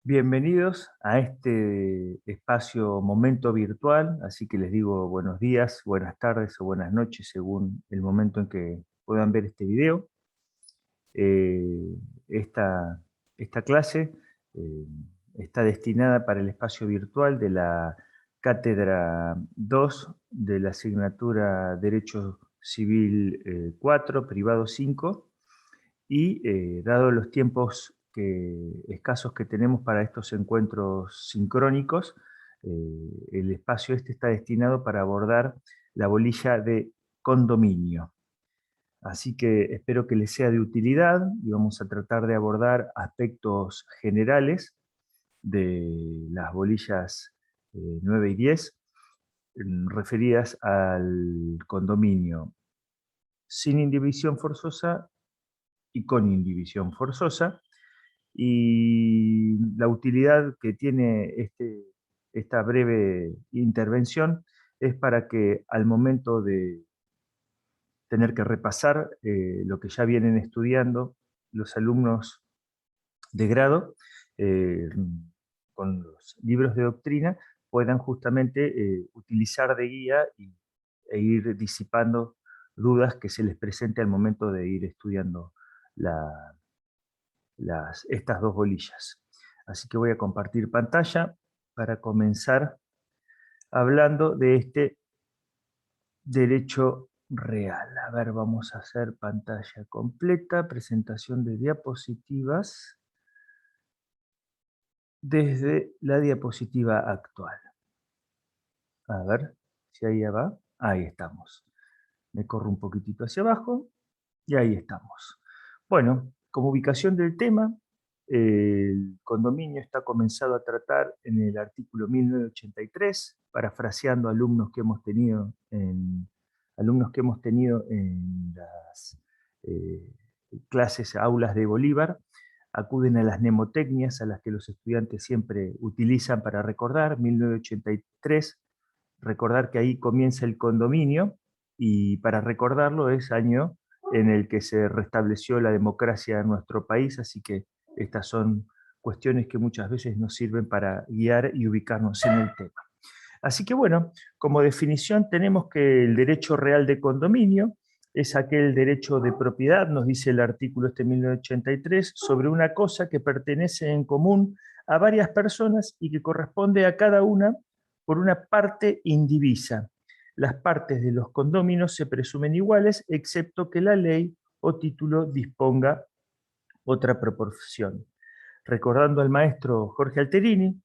Bienvenidos a este espacio Momento Virtual, así que les digo buenos días, buenas tardes o buenas noches según el momento en que puedan ver este video. Eh, esta, esta clase eh, está destinada para el espacio virtual de la Cátedra 2 de la asignatura Derecho Civil 4, Privado 5, y dado los tiempos escasos que tenemos para estos encuentros sincrónicos, el espacio este está destinado para abordar la bolilla de condominio. Así que espero que les sea de utilidad y vamos a tratar de abordar aspectos generales de las bolillas 9 y 10 referidas al condominio sin indivisión forzosa y con indivisión forzosa, y la utilidad que tiene esta breve intervención es para que al momento de tener que repasar lo que ya vienen estudiando los alumnos de grado, eh, con los libros de doctrina, puedan justamente utilizar de guía e ir disipando dudas que se les presente al momento de ir estudiando estas dos bolillas. Así que voy a compartir pantalla para comenzar hablando de este derecho real. A ver, vamos a hacer pantalla completa, presentación de diapositivas desde la diapositiva actual. A ver si ahí ya va. Ahí estamos. Me corro un poquitito hacia abajo y ahí estamos. Bueno, como ubicación del tema, el condominio está comenzado a tratar en el artículo 1983, parafraseando alumnos que hemos tenido en las eh, clases, aulas de Bolívar, acuden a las mnemotecnias a las que los estudiantes siempre utilizan para recordar. 1983, recordar que ahí comienza el condominio, y para recordarlo es año en el que se restableció la democracia en nuestro país, así que estas son cuestiones que muchas veces nos sirven para guiar y ubicarnos en el tema. Así que bueno, como definición tenemos que el derecho real de condominio es aquel derecho de propiedad, nos dice el artículo 1983, sobre una cosa que pertenece en común a varias personas y que corresponde a cada una por una parte indivisa. Las partes de los condóminos se presumen iguales, excepto que la ley o título disponga otra proporción. Recordando al maestro Jorge Alterini,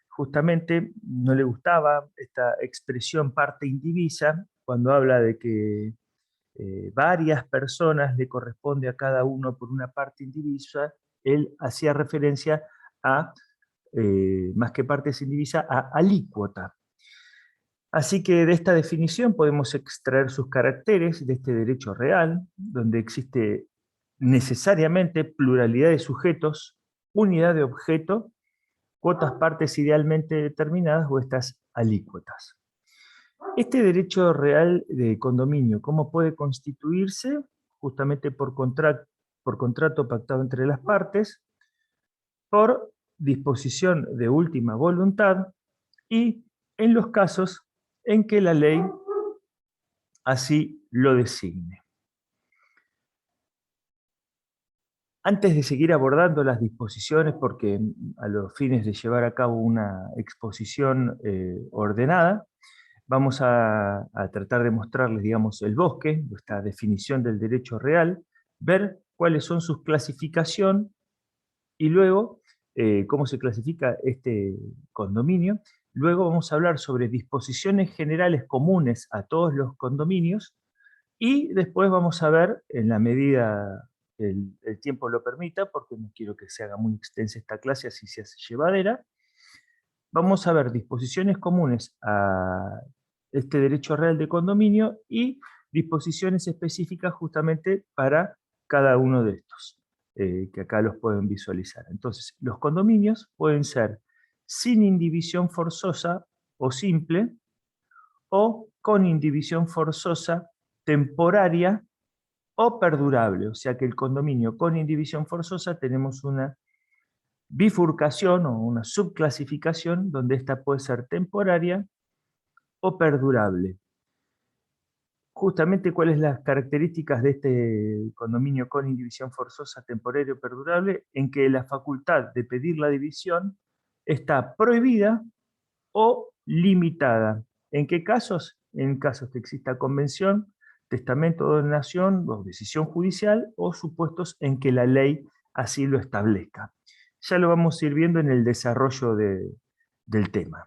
justamente no le gustaba esta expresión parte indivisa cuando habla de que varias personas le corresponde a cada uno por una parte indivisa. Él hacía referencia a, más que partes indivisa, a alícuota. Así que de esta definición podemos extraer sus caracteres de este derecho real, donde existe necesariamente pluralidad de sujetos, unidad de objeto, cuotas partes idealmente determinadas o estas alícuotas. Este derecho real de condominio, ¿cómo puede constituirse? Justamente por contrato pactado entre las partes, por disposición de última voluntad y en los casos en que la ley así lo designe. Antes de seguir abordando las disposiciones, porque a los fines de llevar a cabo una exposición ordenada, vamos a tratar de mostrarles, digamos, el bosque, esta definición del derecho real, ver cuáles son sus clasificación y luego cómo se clasifica este condominio. Luego vamos a hablar sobre disposiciones generales comunes a todos los condominios y después vamos a ver, en la medida que el tiempo lo permita, porque no quiero que se haga muy extensa esta clase, así se hace llevadera, vamos a ver disposiciones comunes a este derecho real de condominio y disposiciones específicas justamente para cada uno de estos, que acá los pueden visualizar. Entonces, los condominios pueden ser sin indivisión forzosa o simple, o con indivisión forzosa temporaria o perdurable. O sea que el condominio con indivisión forzosa tenemos una bifurcación o una subclasificación donde esta puede ser temporaria o perdurable. Justamente, ¿cuáles son las características de este condominio con indivisión forzosa, temporaria o perdurable? En que la facultad de pedir la división está prohibida o limitada. ¿En qué casos? En casos que exista convención, testamento o donación o decisión judicial, o supuestos en que la ley así lo establezca. Ya lo vamos a ir viendo en el desarrollo del tema.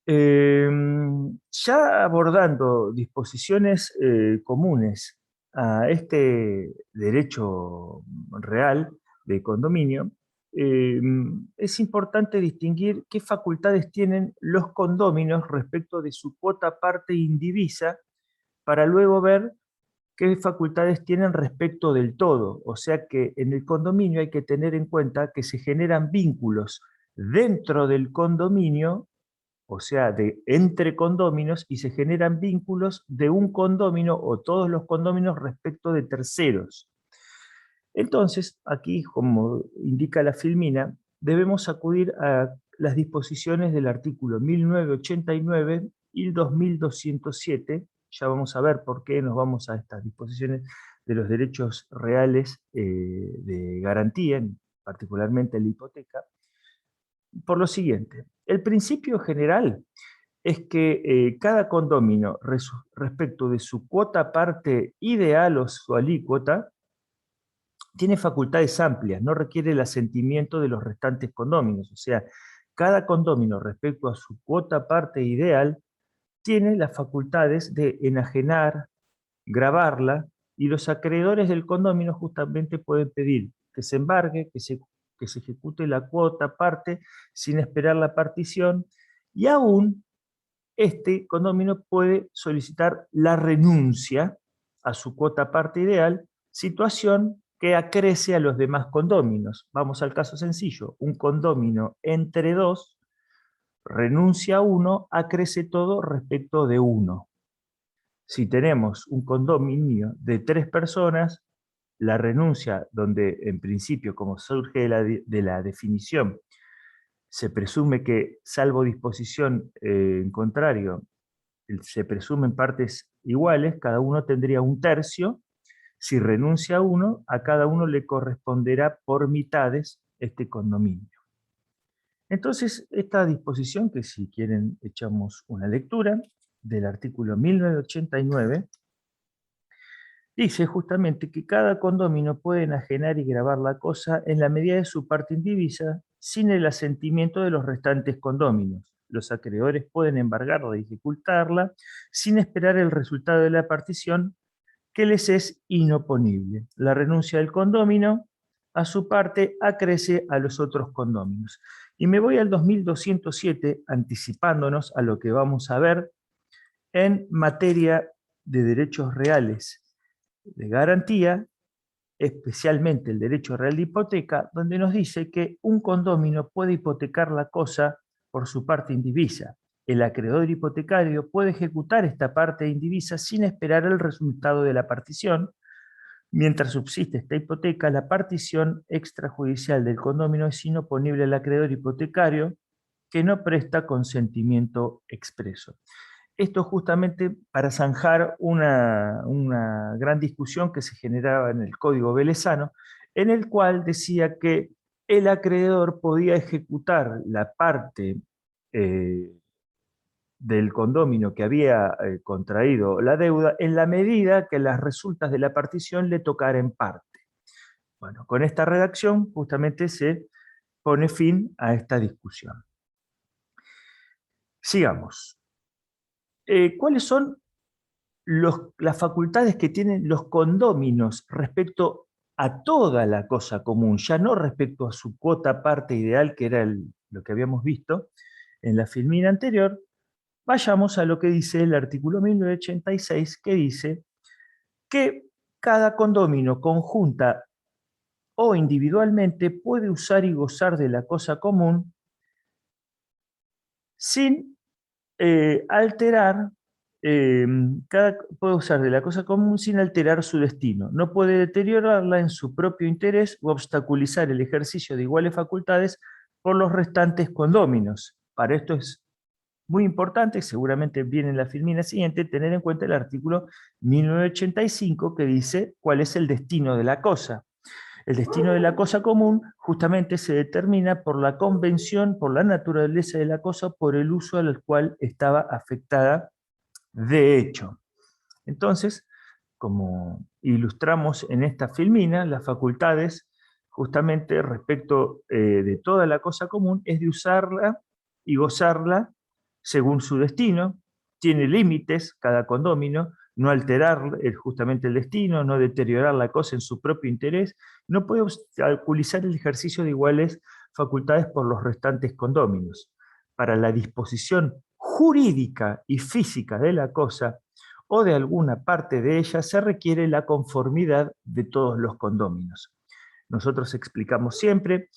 Ya abordando disposiciones comunes a este derecho real de condominio, es importante distinguir qué facultades tienen los condóminos respecto de su cuota parte indivisa, para luego ver qué facultades tienen respecto del todo. O sea que en el condominio hay que tener en cuenta que se generan vínculos dentro del condominio, o sea, de entre condóminos, y se generan vínculos de un condomino o todos los condóminos respecto de terceros. Entonces, aquí, como indica la filmina, debemos acudir a las disposiciones del artículo 1989 y el 2207. Ya vamos a ver por qué nos vamos a estas disposiciones de los derechos reales de garantía, particularmente la hipoteca, por lo siguiente. El principio general es que cada condomino, respecto de su cuota parte ideal o su alícuota, tiene facultades amplias, no requiere el asentimiento de los restantes condóminos. O sea, cada condomino respecto a su cuota parte ideal tiene las facultades de enajenar, gravarla, y los acreedores del condomino justamente pueden pedir que se embargue, que se ejecute la cuota parte sin esperar la partición, y aún este condomino puede solicitar la renuncia a su cuota parte ideal, situación que acrece a los demás condóminos. Vamos al caso sencillo: un condomino entre dos, renuncia a uno, acrece todo respecto de uno. Si tenemos un condominio de 3 personas, la renuncia, donde en principio, como surge de la definición, se presume que, salvo disposición en contrario, se presumen partes iguales, cada uno tendría un tercio. Si renuncia a uno, a cada uno le corresponderá por mitades este condominio. Entonces, esta disposición, que si quieren echamos una lectura, del artículo 1989, dice justamente que cada condomino puede enajenar y gravar la cosa en la medida de su parte indivisa, sin el asentimiento de los restantes condóminos. Los acreedores pueden embargarla y ejecutarla sin esperar el resultado de la partición, que les es inoponible. La renuncia del condomino a su parte acrece a los otros condóminos. Y me voy al 2207, anticipándonos a lo que vamos a ver en materia de derechos reales de garantía, especialmente el derecho real de hipoteca, donde nos dice que un condomino puede hipotecar la cosa por su parte indivisa. El acreedor hipotecario puede ejecutar esta parte indivisa sin esperar el resultado de la partición. Mientras subsiste esta hipoteca, la partición extrajudicial del condomino es inoponible al acreedor hipotecario que no presta consentimiento expreso. Esto justamente para zanjar una gran discusión que se generaba en el Código Velezano, en el cual decía que el acreedor podía ejecutar la parte eh, del condomino que había contraído la deuda en la medida que las resultas de la partición le tocara en parte. Bueno, con esta redacción justamente se pone fin a esta discusión. Sigamos. ¿Cuáles son las facultades que tienen los condóminos respecto a toda la cosa común, ya no respecto a su cuota parte ideal, que era lo que habíamos visto en la filmina anterior? Vayamos a lo que dice el artículo 1986, que dice que cada condomino, conjunta o individualmente, puede usar y gozar de la cosa común sin alterar puede usar de la cosa común sin alterar su destino. No puede deteriorarla en su propio interés o obstaculizar el ejercicio de iguales facultades por los restantes condóminos. Para esto es muy importante, seguramente viene en la filmina siguiente, tener en cuenta el artículo 1985 que dice cuál es el destino de la cosa. El destino de la cosa común justamente se determina por la convención, por la naturaleza de la cosa, por el uso al cual estaba afectada de hecho. Entonces, como ilustramos en esta filmina, las facultades, justamente respecto de toda la cosa común, es de usarla y gozarla según su destino, tiene límites cada condómino, no alterar justamente el destino, no deteriorar la cosa en su propio interés, no puede obstaculizar el ejercicio de iguales facultades por los restantes condóminos. Para la disposición jurídica y física de la cosa o de alguna parte de ella se requiere la conformidad de todos los condóminos. Nosotros explicamos siempre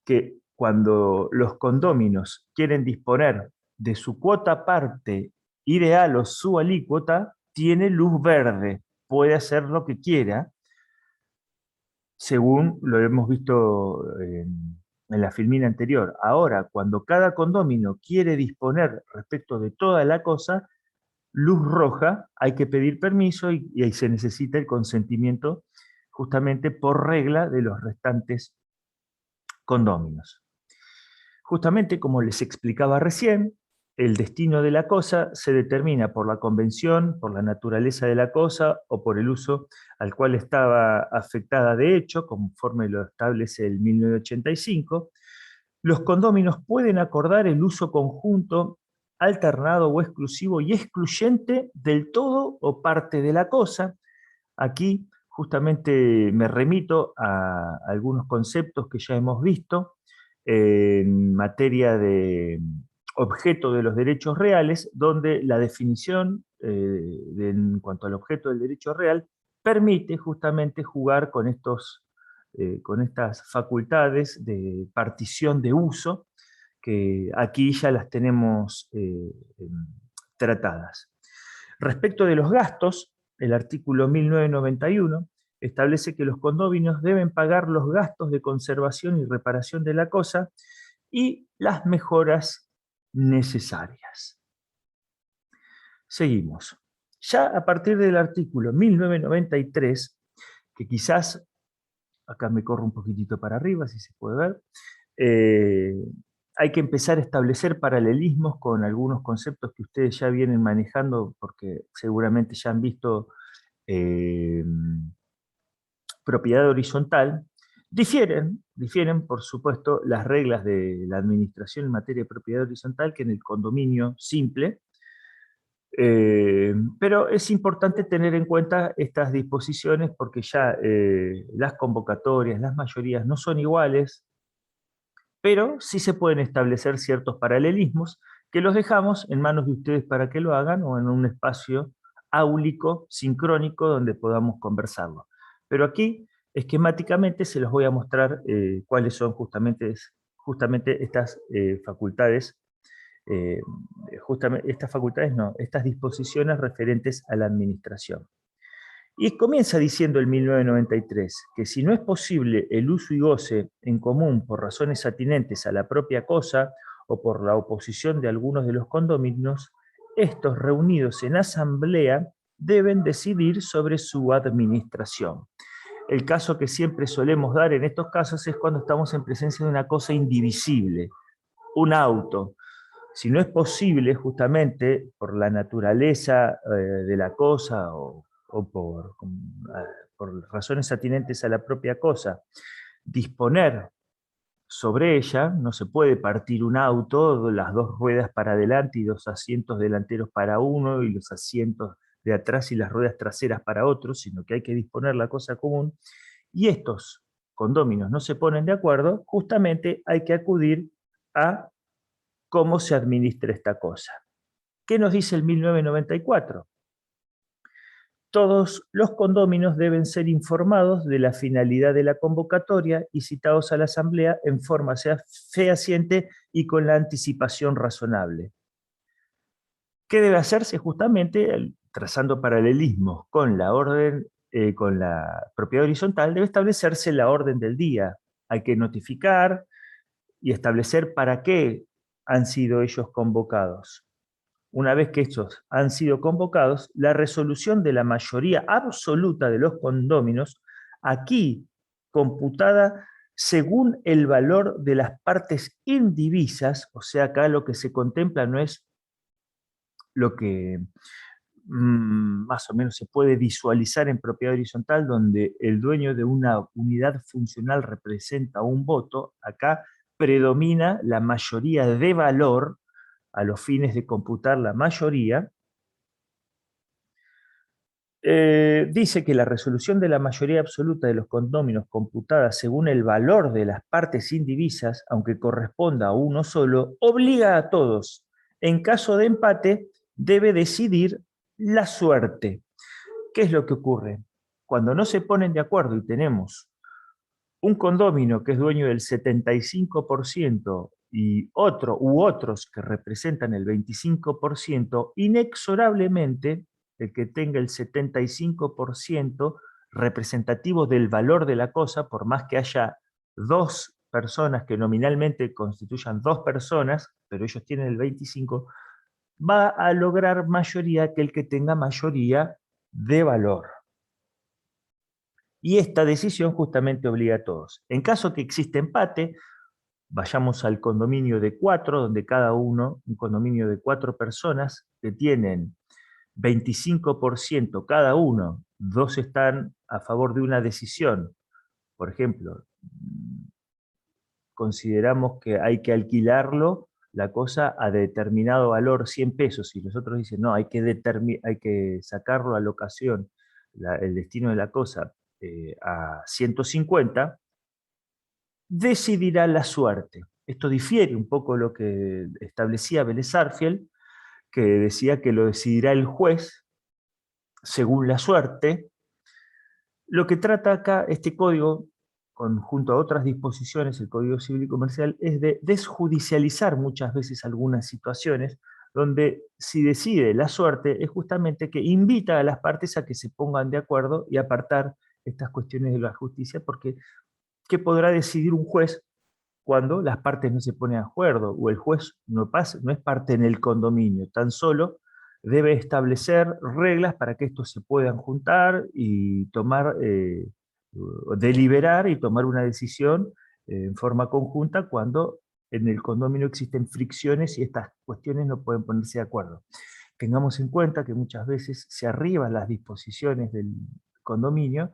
que cuando los condóminos quieren disponer de su cuota parte ideal o su alícuota, tiene luz verde, puede hacer lo que quiera, según lo hemos visto en la filmina anterior. Ahora, cuando cada condomino quiere disponer respecto de toda la cosa, luz roja, hay que pedir permiso y ahí se necesita el consentimiento justamente por regla de los restantes condóminos. Justamente como les explicaba recién, el destino de la cosa se determina por la convención, por la naturaleza de la cosa o por el uso al cual estaba afectada de hecho, conforme lo establece el 1985. Los condóminos pueden acordar el uso conjunto, alternado o exclusivo y excluyente del todo o parte de la cosa. Aquí justamente me remito a algunos conceptos que ya hemos visto en materia de objeto de los derechos reales, donde la definición en cuanto al objeto del derecho real permite justamente jugar con estas facultades de partición de uso, que aquí ya las tenemos tratadas. Respecto de los gastos, el artículo 1991 establece que los condóminos deben pagar los gastos de conservación y reparación de la cosa y las mejoras necesarias. Seguimos. Ya a partir del artículo 1993, que quizás, acá me corro un poquitito para arriba, si se puede ver, hay que empezar a establecer paralelismos con algunos conceptos que ustedes ya vienen manejando, porque seguramente ya han visto propiedad horizontal. Difieren, por supuesto, las reglas de la administración en materia de propiedad horizontal que en el condominio simple, pero es importante tener en cuenta estas disposiciones porque ya las convocatorias, las mayorías no son iguales, pero sí se pueden establecer ciertos paralelismos que los dejamos en manos de ustedes para que lo hagan o en un espacio áulico, sincrónico, donde podamos conversarlo. Pero aquí, esquemáticamente, se los voy a mostrar cuáles son justamente estas facultades, estas disposiciones referentes a la administración. Y comienza diciendo el 1993 que si no es posible el uso y goce en común por razones atinentes a la propia cosa o por la oposición de algunos de los condóminos, estos reunidos en asamblea deben decidir sobre su administración. El caso que siempre solemos dar en estos casos es cuando estamos en presencia de una cosa indivisible, un auto. Si no es posible, justamente por la naturaleza de la cosa o por razones atinentes a la propia cosa, disponer sobre ella, no se puede partir un auto, las dos ruedas para adelante y dos asientos delanteros para uno y los asientos de atrás y las ruedas traseras para otro, sino que hay que disponer la cosa común. Y estos condóminos no se ponen de acuerdo, justamente hay que acudir a cómo se administra esta cosa. ¿Qué nos dice el 1994? Todos los condóminos deben ser informados de la finalidad de la convocatoria y citados a la asamblea en forma fehaciente y con la anticipación razonable. ¿Qué debe hacerse? Justamente, trazando paralelismos con la orden, con la propiedad horizontal, debe establecerse la orden del día. Hay que notificar y establecer para qué han sido ellos convocados. Una vez que estos han sido convocados, la resolución de la mayoría absoluta de los condóminos, aquí computada según el valor de las partes indivisas, o sea, acá lo que se contempla no es lo que más o menos se puede visualizar en propiedad horizontal, donde el dueño de una unidad funcional representa un voto. Acá predomina la mayoría de valor a los fines de computar la mayoría. Dice que la resolución de la mayoría absoluta de los condóminos computada según el valor de las partes indivisas, aunque corresponda a uno solo, obliga a todos. En caso de empate, debe decidir la suerte. ¿Qué es lo que ocurre? Cuando no se ponen de acuerdo y tenemos un condomino que es dueño del 75% y otro u otros que representan el 25%, inexorablemente el que tenga el 75% representativo del valor de la cosa, por más que haya dos personas que nominalmente constituyan dos personas, pero ellos tienen el 25%, va a lograr mayoría que el que tenga mayoría de valor. Y esta decisión justamente obliga a todos. En caso que exista empate, vayamos al condominio de 4, donde cada uno, un condominio de 4 personas que tienen 25% cada uno, dos están a favor de una decisión. Por ejemplo, consideramos que hay que alquilarlo la cosa a determinado valor, 100 pesos, y los otros dicen, no, hay que sacarlo a locación, el destino de la cosa, a 150, decidirá la suerte. Esto difiere un poco de lo que establecía Vélez Sarsfield, que decía que lo decidirá el juez según la suerte. Lo que trata acá este código, junto a otras disposiciones, el Código Civil y Comercial, es de desjudicializar muchas veces algunas situaciones donde si decide la suerte es justamente que invita a las partes a que se pongan de acuerdo y apartar estas cuestiones de la justicia, porque ¿qué podrá decidir un juez cuando las partes no se ponen de acuerdo o el juez no es parte en el condominio? Tan solo debe establecer reglas para que estos se puedan juntar y tomar, deliberar y tomar una decisión en forma conjunta cuando en el condominio existen fricciones y estas cuestiones no pueden ponerse de acuerdo. Tengamos en cuenta que muchas veces se arriban las disposiciones del condominio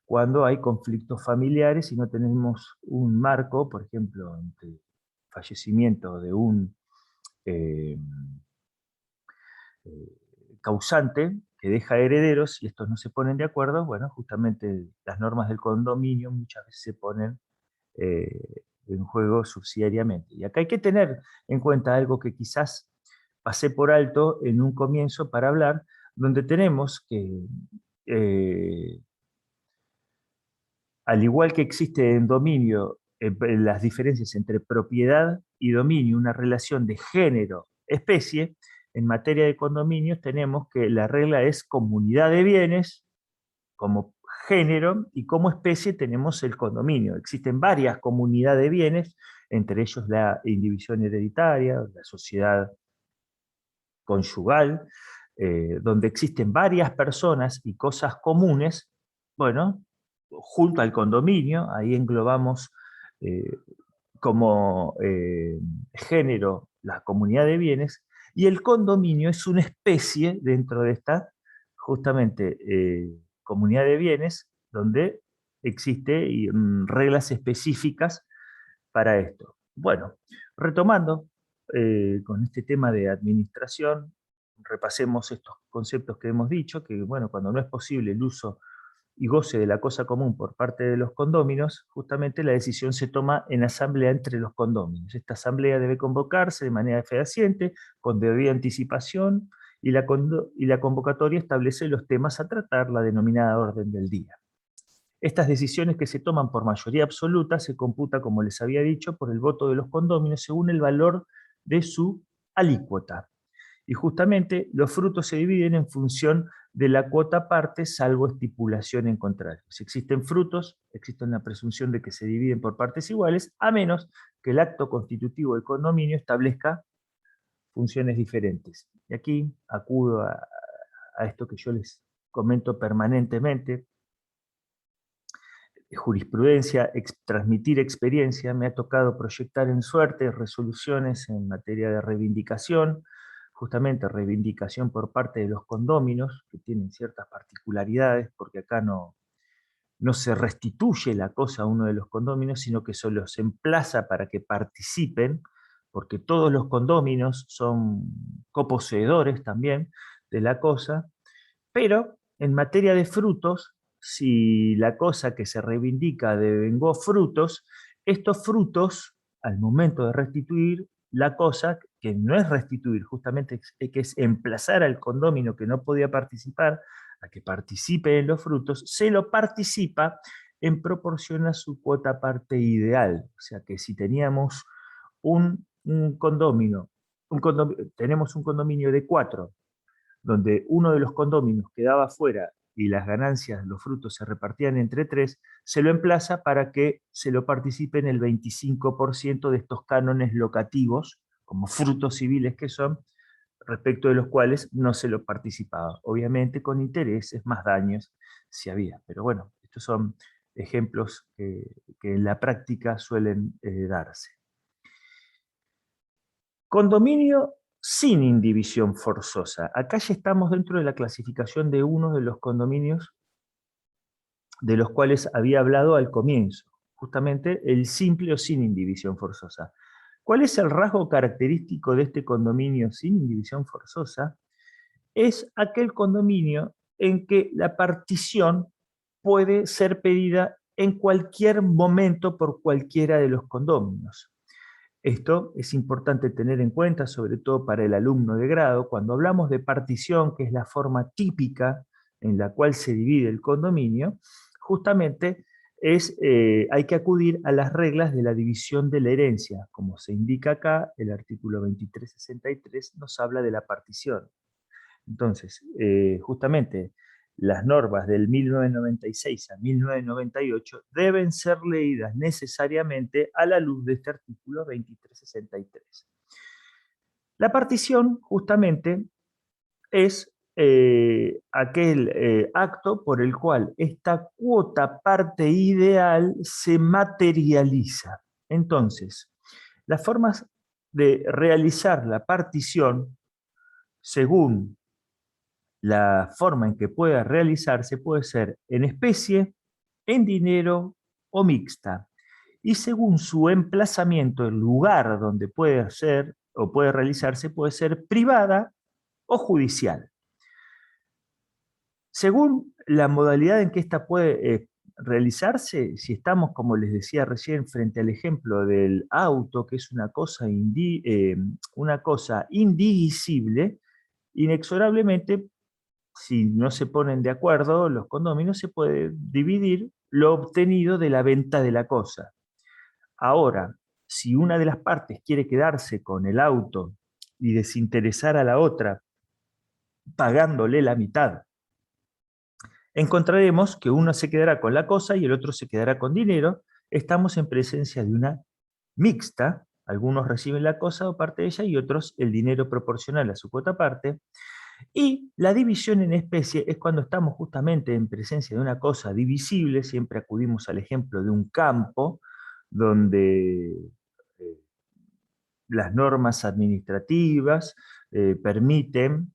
cuando hay conflictos familiares y no tenemos un marco, por ejemplo, entre fallecimiento de un eh, eh, causante que deja herederos y estos no se ponen de acuerdo, bueno, justamente las normas del condominio muchas veces se ponen en juego subsidiariamente. Y acá hay que tener en cuenta algo que quizás pasé por alto en un comienzo para hablar, donde tenemos que al igual que existe en dominio las diferencias entre propiedad y dominio, una relación de género-especie, en materia de condominios tenemos que la regla es comunidad de bienes como género y como especie tenemos el condominio. Existen varias comunidades de bienes, entre ellos la indivisión hereditaria, la sociedad conyugal, donde existen varias personas y cosas comunes. Bueno, junto al condominio, ahí englobamos eh, como género la comunidad de bienes, y el condominio es una especie dentro de esta justamente comunidad de bienes donde existen reglas específicas para esto. Bueno, retomando con este tema de administración, repasemos estos conceptos que hemos dicho, que bueno, cuando no es posible el uso y goce de la cosa común por parte de los condóminos, justamente la decisión se toma en asamblea entre los condóminos. Esta asamblea debe convocarse de manera fehaciente, con debida anticipación, y la convocatoria establece los temas a tratar, la denominada orden del día. Estas decisiones que se toman por mayoría absoluta se computa, como les había dicho, por el voto de los condóminos según el valor de su alícuota. Y justamente los frutos se dividen en función de la cuota parte, salvo estipulación en contrario. Si existen frutos, existe una presunción de que se dividen por partes iguales, a menos que el acto constitutivo del condominio establezca funciones diferentes. Y aquí acudo a esto que yo les comento permanentemente, jurisprudencia, transmitir experiencia. Me ha tocado proyectar en suerte resoluciones en materia de reivindicación, justamente reivindicación por parte de los condóminos, que tienen ciertas particularidades, porque acá no se restituye la cosa a uno de los condóminos, sino que solo se emplaza para que participen, porque todos los condóminos son coposeedores también de la cosa, pero en materia de frutos, si la cosa que se reivindica devengó frutos, estos frutos, al momento de restituir la cosa, que no es restituir, justamente que es emplazar al condómino que no podía participar a que participe en los frutos, se lo participa en proporción a su cuota parte ideal. O sea que si teníamos un condominio, tenemos un condominio de 4, donde uno de los condóminos quedaba fuera y las ganancias, los frutos se repartían entre 3, se lo emplaza para que se lo participen el 25% de estos cánones locativos, como frutos civiles que son, respecto de los cuales no se lo participaba. Obviamente con intereses, más daños si había. Pero bueno, estos son ejemplos que en la práctica suelen darse. Condominio sin indivisión forzosa. Acá ya estamos dentro de la clasificación de uno de los condominios de los cuales había hablado al comienzo, justamente el simple o sin indivisión forzosa. ¿Cuál es el rasgo característico de este condominio sin indivisión forzosa? Es aquel condominio en que la partición puede ser pedida en cualquier momento por cualquiera de los condóminos. Esto es importante tener en cuenta, sobre todo para el alumno de grado, cuando hablamos de partición, que es la forma típica en la cual se divide el condominio, justamente hay que acudir a las reglas de la división de la herencia. Como se indica acá, el artículo 2363 nos habla de la partición. Entonces, justamente las normas del 1996 a 1998 deben ser leídas necesariamente a la luz de este artículo 2363. La partición, justamente, es aquel acto por el cual esta cuota parte ideal se materializa. Entonces, las formas de realizar la partición, según la forma en que pueda realizarse, puede ser en especie, en dinero o mixta. Y según su emplazamiento, el lugar donde puede ser o puede realizarse puede ser privada o judicial. Según la modalidad en que ésta puede realizarse, si estamos, como les decía recién, frente al ejemplo del auto, que es una cosa indivisible, inexorablemente, si no se ponen de acuerdo los condóminos, se puede dividir lo obtenido de la venta de la cosa. Ahora, si una de las partes quiere quedarse con el auto y desinteresar a la otra pagándole la mitad, encontraremos que uno se quedará con la cosa y el otro se quedará con dinero. Estamos en presencia de una mixta. Algunos reciben la cosa o parte de ella y otros el dinero proporcional a su cuota parte. Y la división en especie es cuando estamos justamente en presencia de una cosa divisible. Siempre acudimos al ejemplo de un campo donde las normas administrativas permiten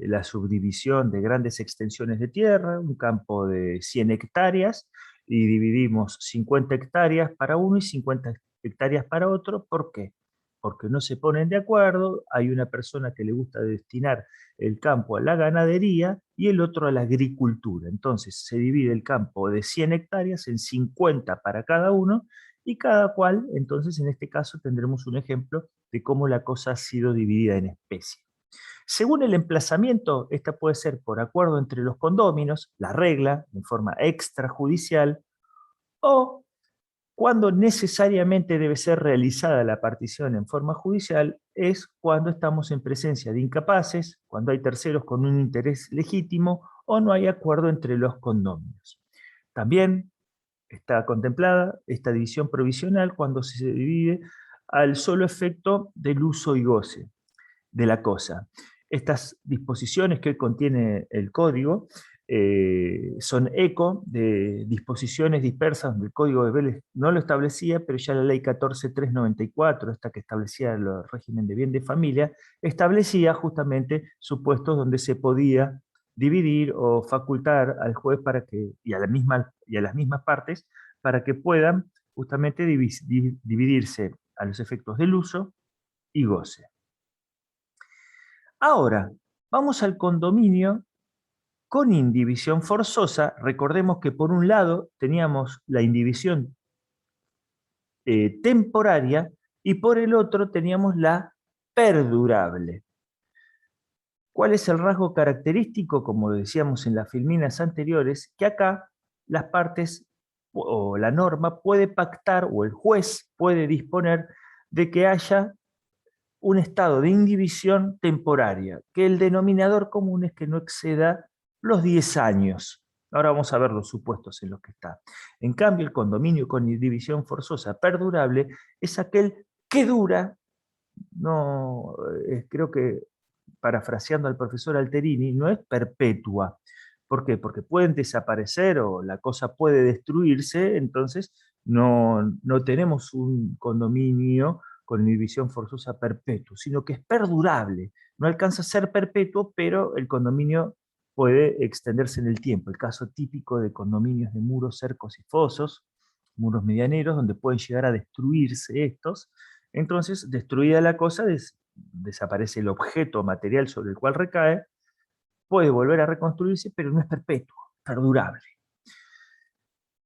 la subdivisión de grandes extensiones de tierra, un campo de 100 hectáreas, y dividimos 50 hectáreas para uno y 50 hectáreas para otro. ¿Por qué? Porque no se ponen de acuerdo, hay una persona que le gusta destinar el campo a la ganadería y el otro a la agricultura. Entonces se divide el campo de 100 hectáreas en 50 para cada uno, y cada cual, entonces en este caso tendremos un ejemplo de cómo la cosa ha sido dividida en especie. Según el emplazamiento, esta puede ser por acuerdo entre los condóminos, la regla, en forma extrajudicial, o Cuando necesariamente debe ser realizada la partición en forma judicial es cuando estamos en presencia de incapaces, cuando hay terceros con un interés legítimo o no hay acuerdo entre los condóminos. También está contemplada esta división provisional cuando se divide al solo efecto del uso y goce de la cosa. Estas disposiciones que hoy contiene el código son eco de disposiciones dispersas donde el Código de Vélez no lo establecía, pero ya la ley 14.394, esta que establecía el régimen de bien de familia, establecía justamente supuestos donde se podía dividir o facultar al juez para que, y a las mismas partes para que puedan justamente dividirse a los efectos del uso y goce. Ahora, vamos al condominio con indivisión forzosa. Recordemos que por un lado teníamos la indivisión temporaria y por el otro teníamos la perdurable. ¿Cuál es el rasgo característico? Como decíamos en las filminas anteriores, que acá las partes o la norma puede pactar o el juez puede disponer de que haya un estado de indivisión temporaria, que el denominador común es que no exceda los 10 años. Ahora vamos a ver los supuestos en los que está. En cambio, el condominio con indivisión forzosa perdurable es aquel que dura, no, creo que parafraseando al profesor Alterini, no es perpetua. ¿Por qué? Porque pueden desaparecer o la cosa puede destruirse, entonces no tenemos un condominio con inhibición forzosa perpetua, sino que es perdurable. No alcanza a ser perpetuo, pero el condominio puede extenderse en el tiempo. El caso típico de condominios de muros, cercos y fosos, muros medianeros, donde pueden llegar a destruirse estos. Entonces, destruida la cosa, desaparece el objeto material sobre el cual recae, puede volver a reconstruirse, pero no es perpetuo, perdurable.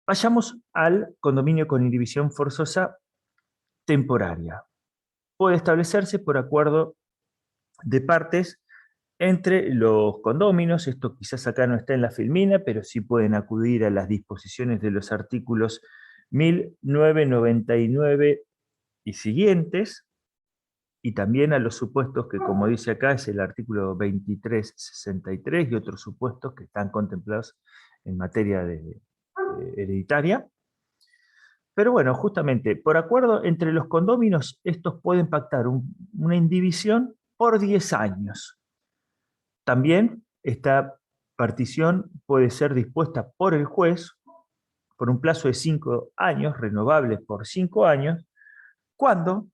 Vayamos al condominio con indivisión forzosa temporaria. Puede establecerse por acuerdo de partes entre los condóminos. Esto quizás acá no está en la filmina, pero sí pueden acudir a las disposiciones de los artículos 1999 y siguientes, y también a los supuestos que, como dice acá, es el artículo 2363 y otros supuestos que están contemplados en materia hereditaria. Pero bueno, justamente, por acuerdo entre los condóminos, estos pueden pactar una indivisión por 10 años. También esta partición puede ser dispuesta por el juez por un plazo de 5 años, renovable por 5 años, cuando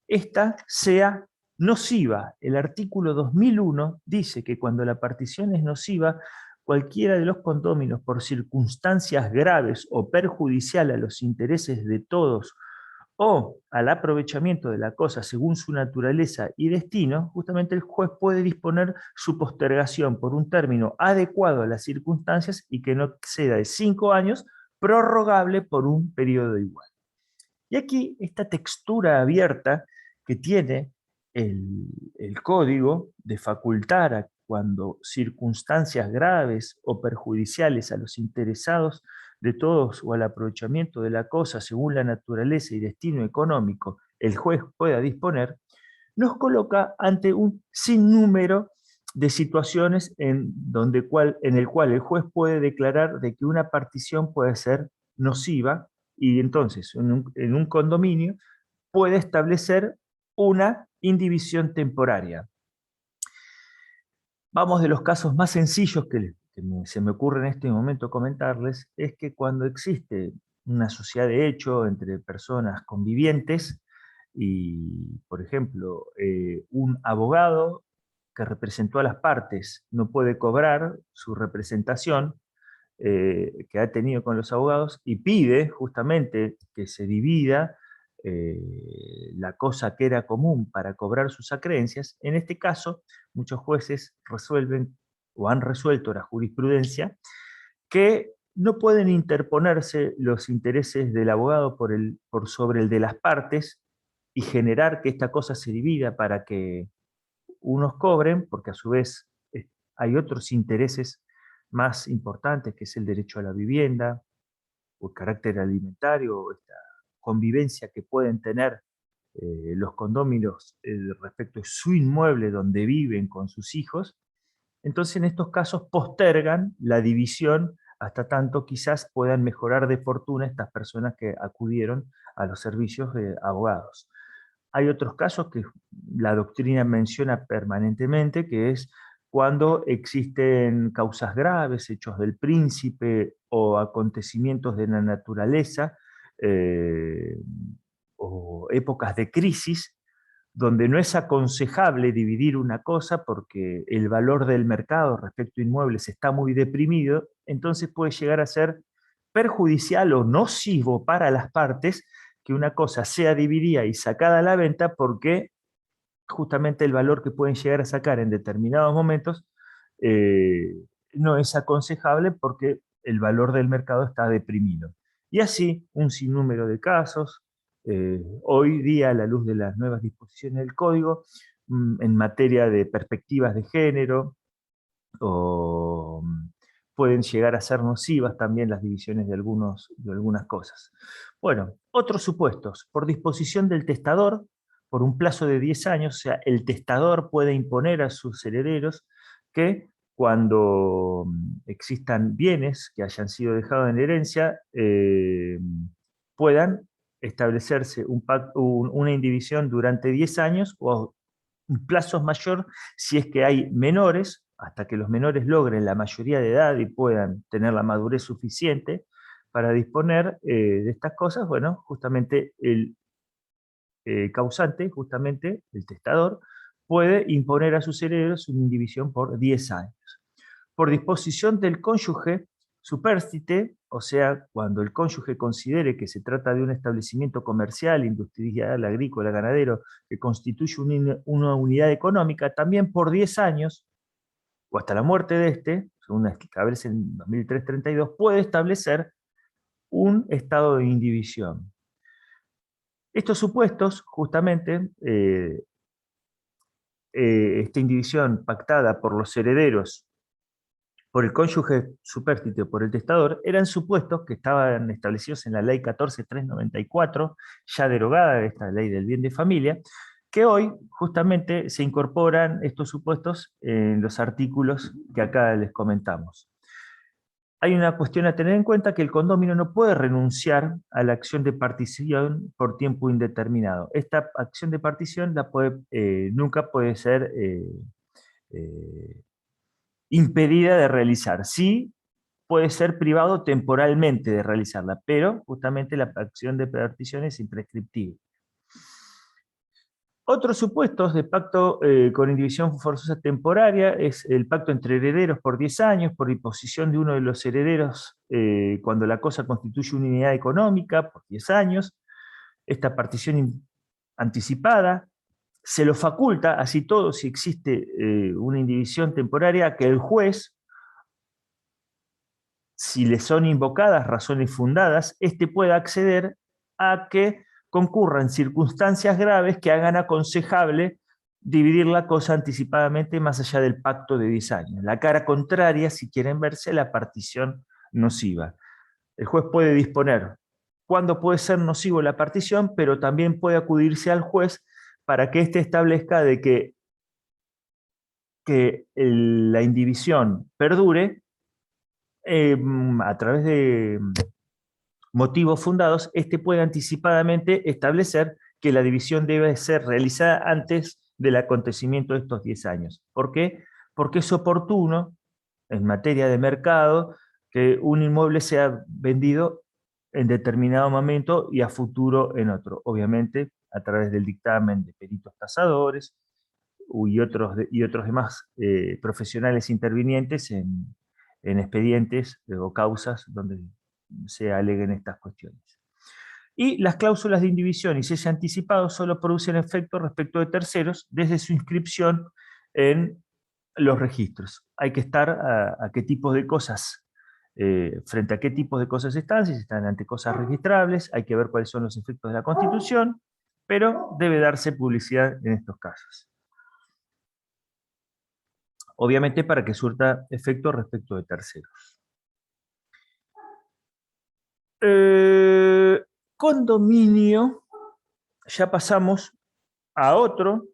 esta sea nociva. El artículo 2001 dice que cuando la partición es nociva, cualquiera de los condóminos por circunstancias graves o perjudicial a los intereses de todos o al aprovechamiento de la cosa según su naturaleza y destino, justamente el juez puede disponer su postergación por un término adecuado a las circunstancias y que no exceda de 5 años, prorrogable por un periodo igual. Y aquí esta textura abierta que tiene el código de facultar a cuando circunstancias graves o perjudiciales a los interesados de todos o al aprovechamiento de la cosa según la naturaleza y destino económico el juez pueda disponer, nos coloca ante un sinnúmero de situaciones en el cual el juez puede declarar de que una partición puede ser nociva y entonces en un condominio puede establecer una indivisión temporaria. Vamos de los casos más sencillos se me ocurre en este momento comentarles, es que cuando existe una sociedad de hecho entre personas convivientes y, por ejemplo, un abogado que representó a las partes no puede cobrar su representación que ha tenido con los abogados y pide justamente que se divida la cosa que era común para cobrar sus acreencias. En este caso, muchos jueces resuelven o han resuelto la jurisprudencia que no pueden interponerse los intereses del abogado por sobre el de las partes y generar que esta cosa se divida para que unos cobren, porque a su vez hay otros intereses más importantes, que es el derecho a la vivienda, o el carácter alimentario, o esta convivencia que pueden tener los condóminos respecto a su inmueble donde viven con sus hijos, entonces en estos casos postergan la división hasta tanto quizás puedan mejorar de fortuna estas personas que acudieron a los servicios de abogados. Hay otros casos que la doctrina menciona permanentemente, que es cuando existen causas graves, hechos del príncipe o acontecimientos de la naturaleza, eh, o épocas de crisis, donde no es aconsejable dividir una cosa porque el valor del mercado respecto a inmuebles está muy deprimido, entonces puede llegar a ser perjudicial o nocivo para las partes que una cosa sea dividida y sacada a la venta, porque justamente el valor que pueden llegar a sacar en determinados momentos eh, no es aconsejable porque el valor del mercado está deprimido. Y así un sinnúmero de casos. Hoy día, a la luz de las nuevas disposiciones del código, en materia de perspectivas de género, o pueden llegar a ser nocivas también las divisiones de algunas cosas. Bueno, otros supuestos. Por disposición del testador, por un plazo de 10 años, o sea, el testador puede imponer a sus herederos que cuando existan bienes que hayan sido dejados en herencia, puedan establecerse una indivisión durante 10 años o un plazo mayor si es que hay menores, hasta que los menores logren la mayoría de edad y puedan tener la madurez suficiente para disponer de estas cosas. Bueno, justamente el causante, justamente el testador, puede imponer a sus herederos una indivisión por 10 años. Por disposición del cónyuge supérstite, o sea, cuando el cónyuge considere que se trata de un establecimiento comercial, industrial, agrícola, ganadero, que constituye una unidad económica, también por 10 años, o hasta la muerte de este, según establece en 2332, puede establecer un estado de indivisión. Estos supuestos, justamente, esta indivisión pactada por los herederos, por el cónyuge supérstite o por el testador, eran supuestos que estaban establecidos en la ley 14.394, ya derogada de esta ley del bien de familia, que hoy justamente se incorporan estos supuestos en los artículos que acá les comentamos. Hay una cuestión a tener en cuenta, que el condominio no puede renunciar a la acción de partición por tiempo indeterminado. Esta acción de partición nunca puede ser eh, impedida de realizar. Sí puede ser privado temporalmente de realizarla, pero justamente la acción de partición es imprescriptible. Otros supuestos de pacto con indivisión forzosa temporaria es el pacto entre herederos por 10 años, por imposición de uno de los herederos cuando la cosa constituye una unidad económica por 10 años. Esta partición anticipada se lo faculta, así todo, si existe una indivisión temporaria, que el juez, si le son invocadas razones fundadas, éste pueda acceder a que concurran circunstancias graves que hagan aconsejable dividir la cosa anticipadamente más allá del pacto de 10 años. La cara contraria, si quieren verse, la partición nociva. El juez puede disponer cuándo puede ser nocivo la partición, pero también puede acudirse al juez para que éste establezca de que la indivisión perdure a través de motivos fundados. Este puede anticipadamente establecer que la división debe ser realizada antes del acontecimiento de estos 10 años. ¿Por qué? Porque es oportuno, en materia de mercado, que un inmueble sea vendido en determinado momento y a futuro en otro. Obviamente, a través del dictamen de peritos tasadores y otros demás profesionales intervinientes en expedientes o causas donde se aleguen estas cuestiones. Y las cláusulas de indivisión y cese anticipado solo producen efecto respecto de terceros desde su inscripción en los registros. Hay que estar a qué tipos de cosas, frente a qué tipos de cosas están, si están ante cosas registrables, hay que ver cuáles son los efectos de la Constitución, pero debe darse publicidad en estos casos. Obviamente para que surta efecto respecto de terceros. Condominio, ya pasamos a otro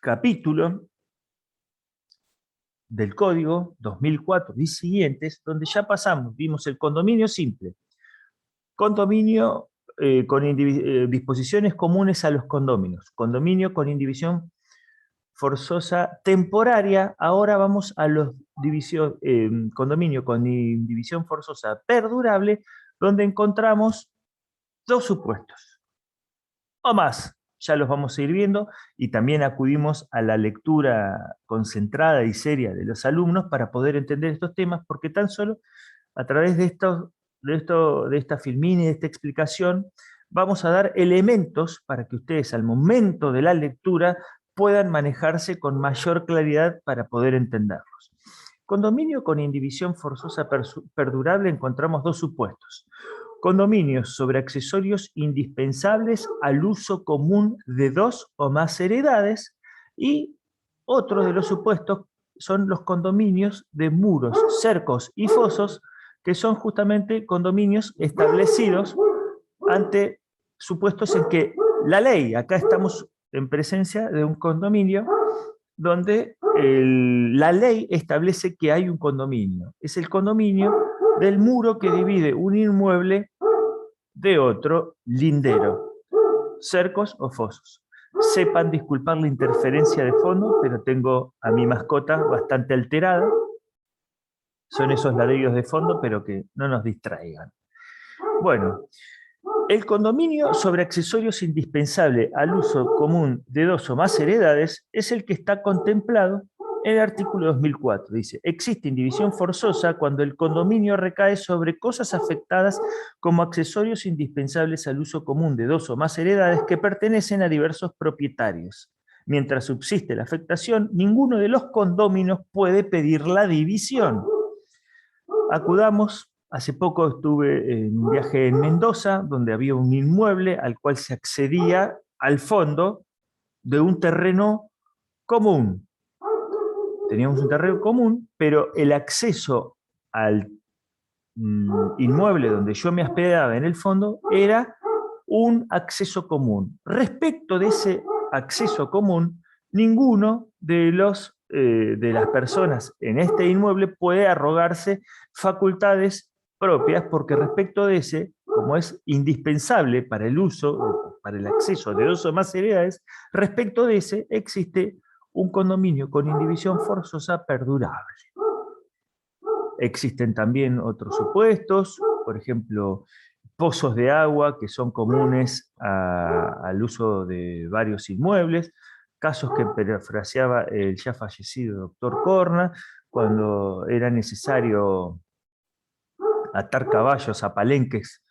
capítulo del Código 2004 y siguientes, donde ya pasamos, vimos el condominio simple, condominio con disposiciones comunes a los condóminos, condominio con indivisión forzosa temporaria. Ahora vamos a los condominio con indivisión forzosa perdurable, donde encontramos dos supuestos o más. Ya los vamos a ir viendo, y también acudimos a la lectura concentrada y seria de los alumnos para poder entender estos temas, porque tan solo a través de esta filmina y de esta explicación vamos a dar elementos para que ustedes al momento de la lectura puedan manejarse con mayor claridad para poder entenderlos. Condominio con indivisión forzosa perdurable encontramos dos supuestos. Condominios sobre accesorios indispensables al uso común de dos o más heredades, y otro de los supuestos son los condominios de muros, cercos y fosos, que son justamente condominios establecidos ante supuestos en que la ley, acá estamos en presencia de un condominio donde la ley establece que hay un condominio. Es el condominio del muro que divide un inmueble de otro lindero, cercos o fosos. Sepan disculpar la interferencia de fondo, pero tengo a mi mascota bastante alterada. Son esos ladrillos de fondo, pero que no nos distraigan. Bueno, el condominio sobre accesorios indispensable al uso común de dos o más heredades es el que está contemplado en el artículo 2004. Dice: existe indivisión forzosa cuando el condominio recae sobre cosas afectadas como accesorios indispensables al uso común de dos o más heredades que pertenecen a diversos propietarios. Mientras subsiste la afectación, ninguno de los condóminos puede pedir la división. Acudamos. Hace poco estuve en un viaje en Mendoza, donde había un inmueble al cual se accedía al fondo de un terreno común. Teníamos un terreno común, pero el acceso al inmueble donde yo me hospedaba en el fondo era un acceso común. Respecto de ese acceso común, ninguno de las personas en este inmueble puede arrogarse facultades propias, porque respecto de ese, como es indispensable para el uso, para el acceso de dos o más heredades, respecto de ese existe un condominio con indivisión forzosa perdurable. Existen también otros supuestos, por ejemplo, pozos de agua que son comunes al uso de varios inmuebles, casos que parafraseaba el ya fallecido doctor Corna, cuando era necesario atar caballos a palenques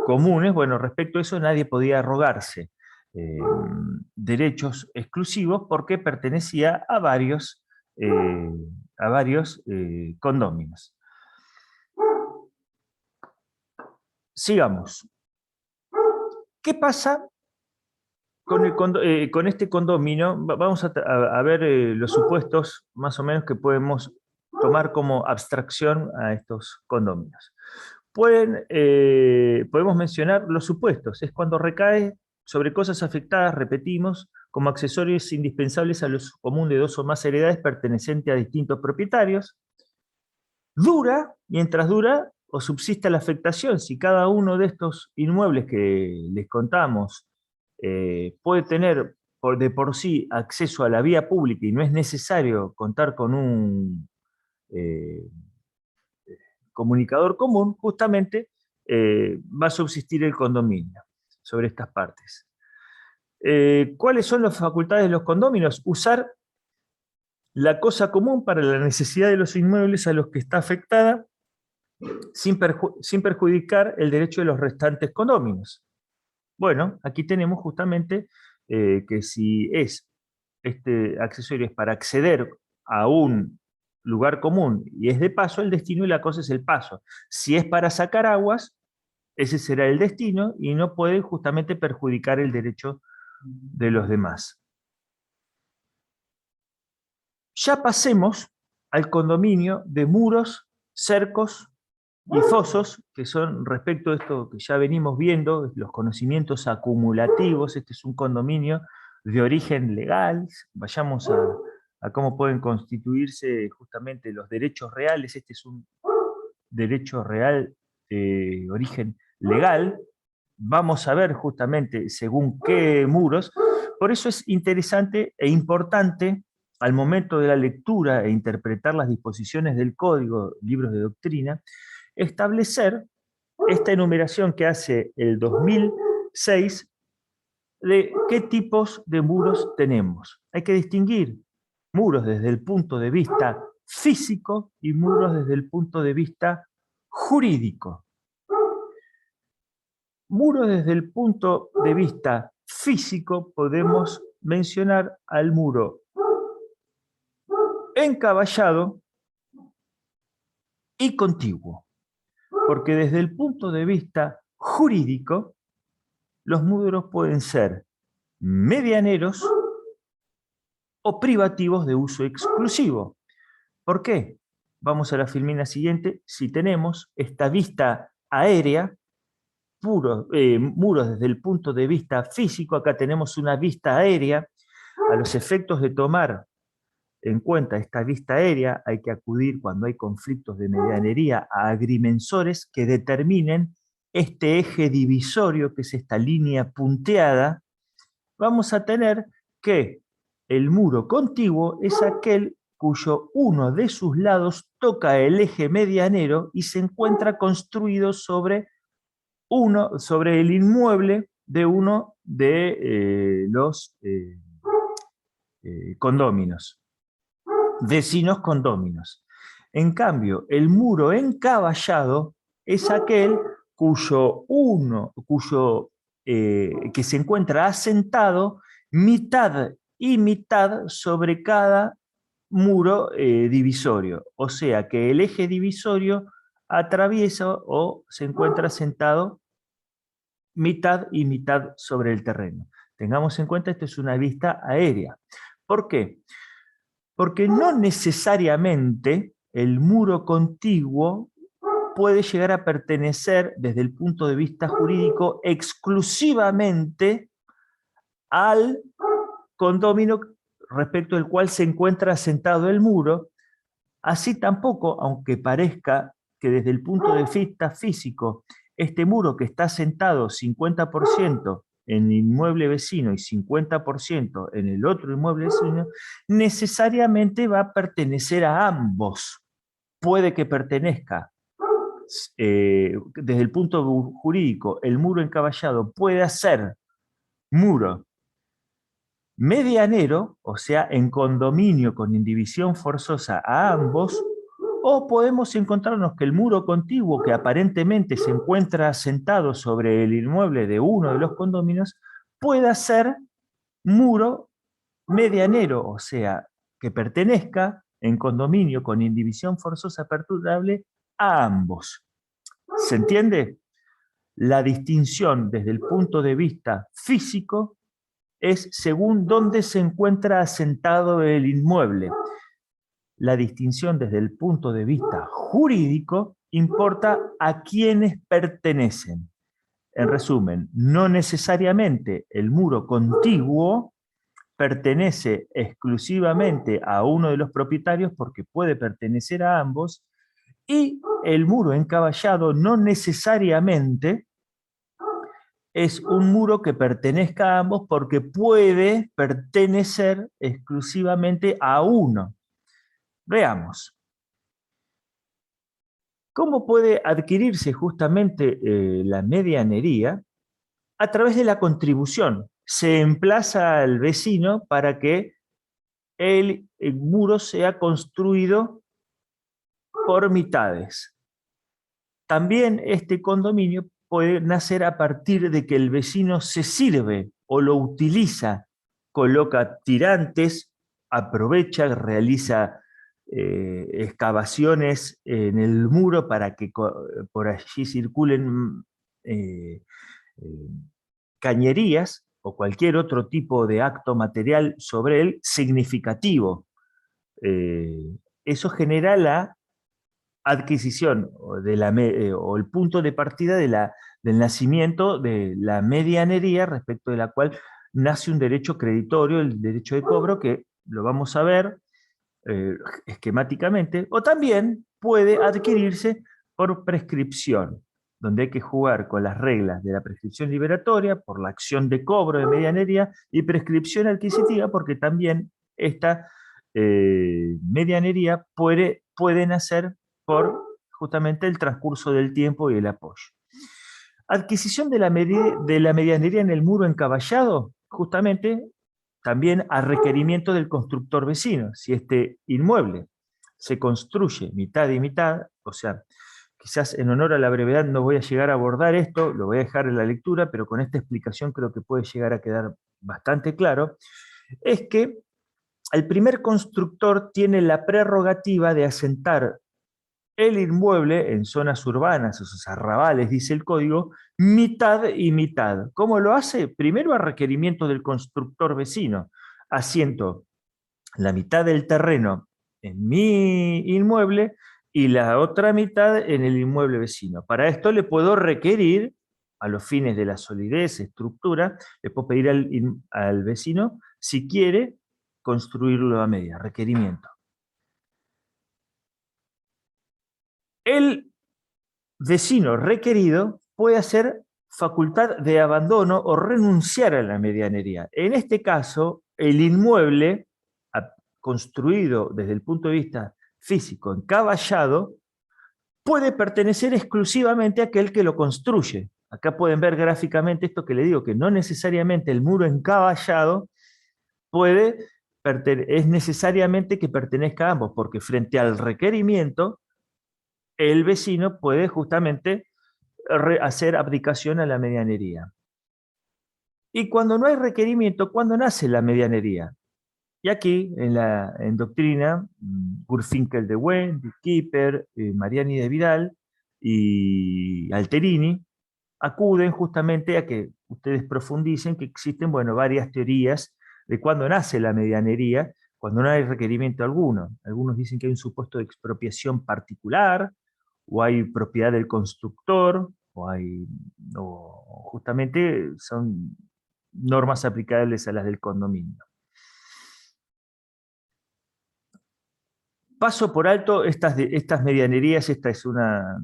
comunes. Bueno, respecto a eso nadie podía arrogarse derechos exclusivos porque pertenecía a varios condóminos. Sigamos. ¿Qué pasa con este condominio? Vamos a ver los supuestos más o menos que podemos tomar como abstracción a estos condóminos. Podemos mencionar los supuestos. Es cuando recae sobre cosas afectadas, repetimos, como accesorios indispensables al uso común de dos o más heredades pertenecientes a distintos propietarios. Dura, mientras dura o subsista la afectación. Si cada uno de estos inmuebles que les contamos puede tener de por sí acceso a la vía pública y no es necesario contar con un comunicador común, justamente va a subsistir el condominio sobre estas partes. ¿Cuáles son las facultades de los condóminos? Usar la cosa común para la necesidad de los inmuebles a los que está afectada, sin perjudicar el derecho de los restantes condóminos. Bueno, aquí tenemos justamente que si este accesorio es para acceder a un lugar común y es de paso, el destino y la cosa es el paso. Si es para sacar aguas, ese será el destino y no puede justamente perjudicar el derecho de los demás. Ya pasemos al condominio de muros, cercos y fosos, que son respecto a esto que ya venimos viendo, los conocimientos acumulativos. Este es un condominio de origen legal. Vayamos a cómo pueden constituirse justamente los derechos reales. Este es un derecho real de origen legal. Vamos a ver justamente según qué muros. Por eso es interesante e importante al momento de la lectura e interpretar las disposiciones del código, libros de doctrina, establecer esta enumeración que hace el 2006 de qué tipos de muros tenemos. Hay que distinguir muros desde el punto de vista físico y muros desde el punto de vista jurídico. Muros desde el punto de vista físico podemos mencionar al muro encaballado y contiguo, porque desde el punto de vista jurídico los muros pueden ser medianeros o privativos de uso exclusivo. ¿Por qué? Vamos a la filmina siguiente. Si tenemos esta vista aérea, muros desde el punto de vista físico, acá tenemos una vista aérea. A los efectos de tomar en cuenta esta vista aérea, hay que acudir cuando hay conflictos de medianería a agrimensores que determinen este eje divisorio, que es esta línea punteada. Vamos a tener que el muro contiguo es aquel cuyo uno de sus lados toca el eje medianero y se encuentra construido sobre el inmueble de uno de los condóminos, vecinos condóminos. En cambio, el muro encaballado es aquel que se encuentra asentado mitad y mitad sobre cada muro divisorio. O sea que el eje divisorio atraviesa o se encuentra asentado mitad y mitad sobre el terreno. Tengamos en cuenta, esto es una vista aérea. ¿Por qué? Porque no necesariamente el muro contiguo puede llegar a pertenecer desde el punto de vista jurídico exclusivamente al condominio respecto al cual se encuentra asentado el muro. Así tampoco, aunque parezca que desde el punto de vista físico, este muro que está asentado 50% en el inmueble vecino y 50% en el otro inmueble vecino, necesariamente va a pertenecer a ambos. Puede que pertenezca, desde el punto jurídico, el muro encaballado puede ser muro medianero, o sea, en condominio con indivisión forzosa a ambos, o podemos encontrarnos que el muro contiguo, que aparentemente se encuentra asentado sobre el inmueble de uno de los condominios, pueda ser muro medianero, o sea, que pertenezca en condominio con indivisión forzosa perturbable a ambos. ¿Se entiende? La distinción desde el punto de vista físico es según dónde se encuentra asentado el inmueble. La distinción desde el punto de vista jurídico importa a quienes pertenecen. En resumen, no necesariamente el muro contiguo pertenece exclusivamente a uno de los propietarios, porque puede pertenecer a ambos, y el muro encaballado no necesariamente es un muro que pertenezca a ambos, porque puede pertenecer exclusivamente a uno. Veamos. ¿Cómo puede adquirirse justamente la medianería? A través de la contribución. Se emplaza al vecino para que el muro sea construido por mitades. También este condominio puede nacer a partir de que el vecino se sirve o lo utiliza, coloca tirantes, aprovecha, realiza excavaciones en el muro para que por allí circulen cañerías o cualquier otro tipo de acto material sobre él significativo. Eso genera la adquisición o el punto de partida del nacimiento de la medianería, respecto de la cual nace un derecho creditorio, el derecho de cobro, que lo vamos a ver esquemáticamente, o también puede adquirirse por prescripción, donde hay que jugar con las reglas de la prescripción liberatoria, por la acción de cobro de medianería y prescripción adquisitiva, porque también esta medianería puede nacer por justamente el transcurso del tiempo y el apoyo. Adquisición de la medianería en el muro encaballado, justamente también a requerimiento del constructor vecino. Si este inmueble se construye mitad y mitad, o sea, quizás en honor a la brevedad no voy a llegar a abordar esto, lo voy a dejar en la lectura, pero con esta explicación creo que puede llegar a quedar bastante claro, es que el primer constructor tiene la prerrogativa de asentar el inmueble en zonas urbanas, esos arrabales, dice el código, mitad y mitad. ¿Cómo lo hace? Primero a requerimiento del constructor vecino. Asiento la mitad del terreno en mi inmueble y la otra mitad en el inmueble vecino. Para esto le puedo requerir, a los fines de la solidez, estructura, le puedo pedir al vecino si quiere construirlo a media, requerimiento. El vecino requerido puede hacer facultad de abandono o renunciar a la medianería. En este caso, el inmueble construido desde el punto de vista físico, encaballado, puede pertenecer exclusivamente a aquel que lo construye. Acá pueden ver gráficamente esto que le digo, que no necesariamente el muro encaballado es necesariamente que pertenezca a ambos, porque frente al requerimiento, el vecino puede justamente hacer abdicación a la medianería. Y cuando no hay requerimiento, ¿cuándo nace la medianería? Y aquí, en doctrina, Gurfinkel de Wen, de Kipper, Mariani de Vidal y Alterini acuden justamente a que ustedes profundicen que existen, bueno, varias teorías de cuándo nace la medianería, cuando no hay requerimiento alguno. Algunos dicen que hay un supuesto de expropiación particular, o hay propiedad del constructor, o justamente son normas aplicables a las del condominio. Paso por alto estas medianerías, esta es una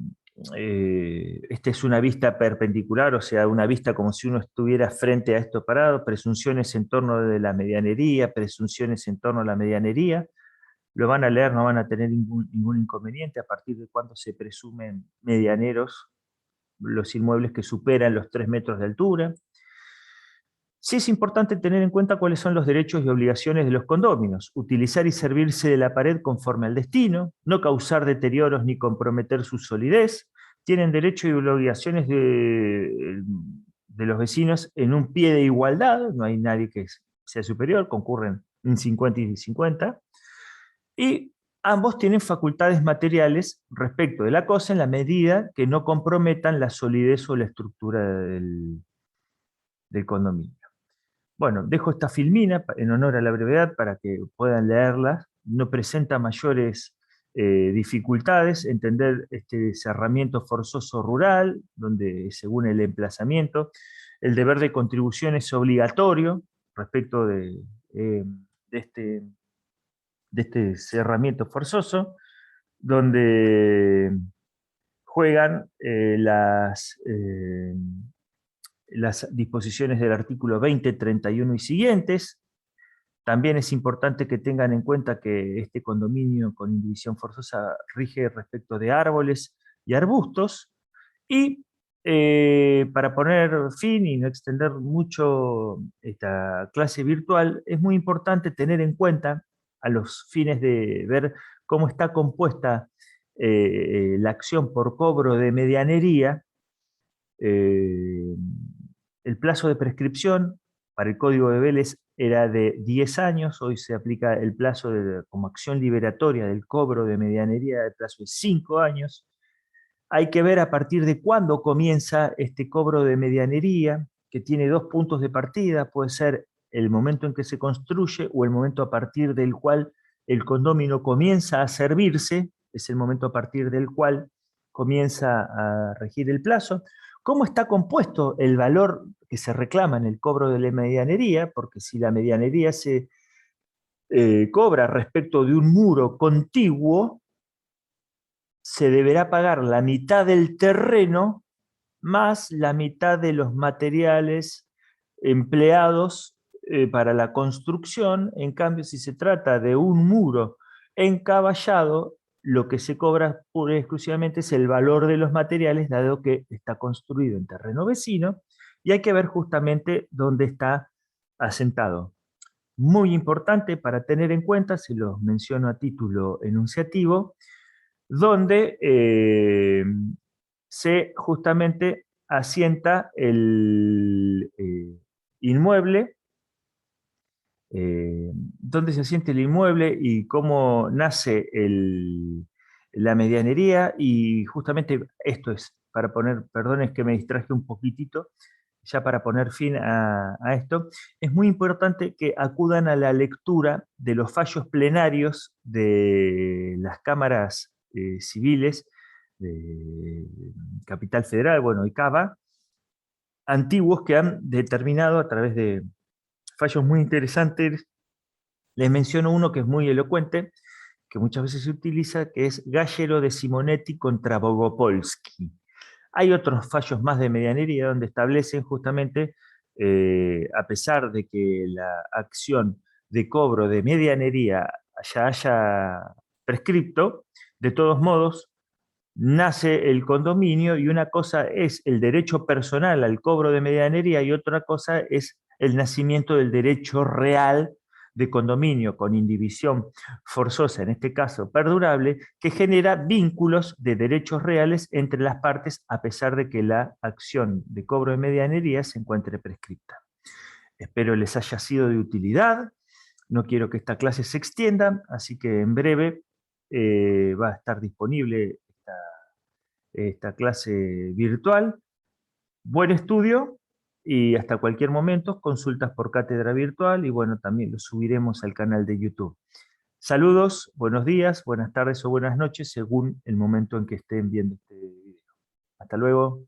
vista perpendicular, o sea, una vista como si uno estuviera frente a esto parado, presunciones en torno de la medianería, presunciones en torno a la medianería. Lo van a leer, no van a tener ningún inconveniente a partir de cuando se presumen medianeros los inmuebles que superan los 3 metros de altura. Sí es importante tener en cuenta cuáles son los derechos y obligaciones de los condóminos, utilizar y servirse de la pared conforme al destino, no causar deterioros ni comprometer su solidez, tienen derechos y obligaciones de los vecinos en un pie de igualdad, no hay nadie que sea superior, concurren en 50 y 50, y ambos tienen facultades materiales respecto de la cosa en la medida que no comprometan la solidez o la estructura del condominio. Bueno, dejo esta filmina en honor a la brevedad para que puedan leerla. No presenta mayores dificultades entender este cerramiento forzoso rural, donde según el emplazamiento, el deber de contribución es obligatorio respecto este, de este cerramiento forzoso, donde juegan las disposiciones del artículo 20, 31 y siguientes. También es importante que tengan en cuenta que este condominio con indivisión forzosa rige respecto de árboles y arbustos. Y para poner fin y no extender mucho esta clase virtual, es muy importante tener en cuenta, a los fines de ver cómo está compuesta la acción por cobro de medianería, eh, el plazo de prescripción para el Código de Vélez era de 10 años, hoy se aplica el plazo como acción liberatoria del cobro de medianería, el plazo de 5 años. Hay que ver a partir de cuándo comienza este cobro de medianería, que tiene 2 puntos de partida, puede ser el momento en que se construye o el momento a partir del cual el condómino comienza a servirse, es el momento a partir del cual comienza a regir el plazo. ¿Cómo está compuesto el valor que se reclama en el cobro de la medianería? Porque si la medianería se cobra respecto de un muro contiguo, se deberá pagar la mitad del terreno más la mitad de los materiales empleados para la construcción. En cambio, si se trata de un muro encaballado, lo que se cobra pura y exclusivamente es el valor de los materiales, dado que está construido en terreno vecino, y hay que ver justamente dónde está asentado. Muy importante para tener en cuenta, se los menciono a título enunciativo, donde se justamente asienta el inmueble, dónde se asienta el inmueble y cómo nace la medianería, y justamente esto es, para poner, perdón, es que me distraje un poquitito, ya para poner fin a esto, es muy importante que acudan a la lectura de los fallos plenarios de las cámaras civiles de Capital Federal, bueno, y Cava, antiguos, que han determinado a través de fallos muy interesantes. Les menciono uno que es muy elocuente, que muchas veces se utiliza, que es Gallero de Simonetti contra Bogopolsky. Hay otros fallos más de medianería donde establecen justamente, a pesar de que la acción de cobro de medianería ya haya prescripto, de todos modos, nace el condominio, y una cosa es el derecho personal al cobro de medianería y otra cosa es el nacimiento del derecho real de condominio con indivisión forzosa, en este caso perdurable, que genera vínculos de derechos reales entre las partes a pesar de que la acción de cobro de medianería se encuentre prescripta. Espero les haya sido de utilidad. No quiero que esta clase se extienda, así que en breve va a estar disponible esta clase virtual. Buen estudio y hasta cualquier momento, consultas por cátedra virtual, y bueno, también lo subiremos al canal de YouTube. Saludos, buenos días, buenas tardes o buenas noches, según el momento en que estén viendo este video. Hasta luego.